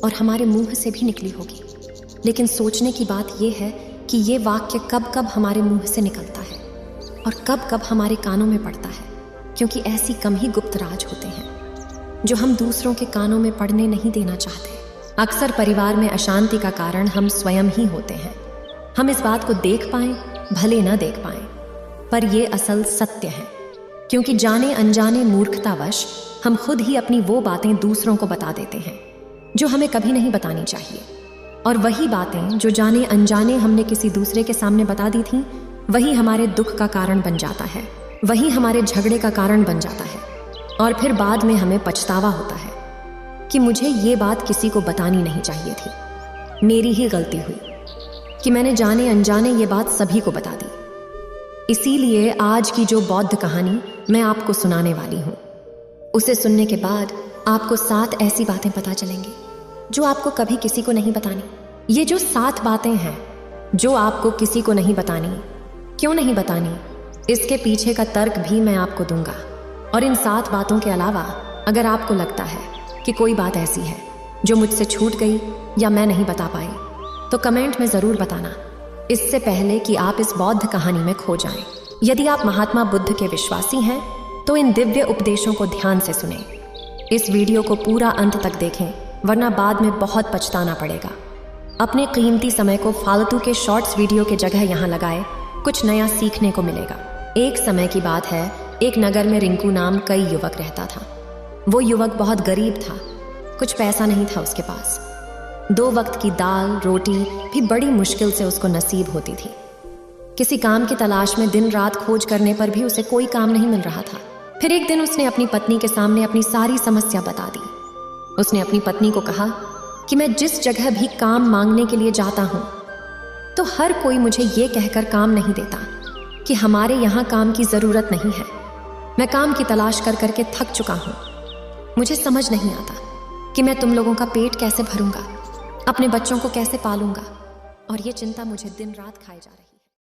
और हमारे मुंह से भी निकली होगी। लेकिन सोचने की बात यह है कि ये वाक्य कब कब हमारे मुंह से निकलता है और कब कब हमारे कानों में पड़ता है, क्योंकि ऐसी कम ही गुप्त राज होते हैं जो हम दूसरों के कानों में पड़ने नहीं देना चाहते। अक्सर परिवार में अशांति का कारण हम स्वयं ही होते हैं। हम इस बात को देख पाएं, भले ना देख पाएं, पर यह असल सत्य है, क्योंकि जाने अनजाने मूर्खतावश हम खुद ही अपनी वो बातें दूसरों को बता देते हैं जो हमें कभी नहीं बतानी चाहिए। और वही बातें जो जाने अनजाने हमने किसी दूसरे के सामने बता दी थी, वही हमारे दुख का कारण बन जाता है, वही हमारे झगड़े का कारण बन जाता है। और फिर बाद में हमें पछतावा होता है कि मुझे ये बात किसी को बतानी नहीं चाहिए थी, मेरी ही गलती हुई कि मैंने जाने अनजाने ये बात सभी को बता दी। इसीलिए आज की जो बौद्ध कहानी मैं आपको सुनाने वाली हूँ, उसे सुनने के बाद आपको 7 ऐसी बातें पता चलेंगी जो आपको कभी किसी को नहीं बतानी। ये जो 7 बातें हैं जो आपको किसी को नहीं बतानी, क्यों नहीं बतानी, इसके पीछे का तर्क भी मैं आपको दूंगा। और इन 7 बातों के अलावा अगर आपको लगता है कि कोई बात ऐसी है जो मुझसे छूट गई या मैं नहीं बता पाई, तो कमेंट में ज़रूर बताना, इससे पहले कि आप इस बौद्ध कहानी में खो जाएं। यदि आप महात्मा बुद्ध के विश्वासी हैं तो इन दिव्य उपदेशों को ध्यान से सुनें। इस वीडियो को पूरा अंत तक देखें, वरना बाद में बहुत पछताना पड़ेगा। अपने कीमती समय को फालतू के शॉर्ट्स वीडियो के जगह यहाँ लगाए, कुछ नया सीखने को मिलेगा। एक समय की बात है, एक नगर में रिंकू नाम कई युवक रहता था। वो युवक बहुत गरीब था, कुछ पैसा नहीं था उसके पास। 2 वक्त की दाल रोटी भी बड़ी मुश्किल से उसको नसीब होती थी। किसी काम की तलाश में दिन रात खोज करने पर भी उसे कोई काम नहीं मिल रहा था। फिर एक दिन उसने अपनी पत्नी के सामने अपनी सारी समस्या बता दी। उसने अपनी पत्नी को कहा कि मैं जिस जगह भी काम मांगने के लिए जाता हूँ तो हर कोई मुझे ये कहकर काम नहीं देता कि हमारे यहाँ काम की ज़रूरत नहीं है। मैं काम की तलाश कर करके थक चुका हूँ। मुझे समझ नहीं आता कि मैं तुम लोगों का पेट कैसे भरूंगा, अपने बच्चों को कैसे पालूंगा, और ये चिंता मुझे दिन रात खाए जा रही है।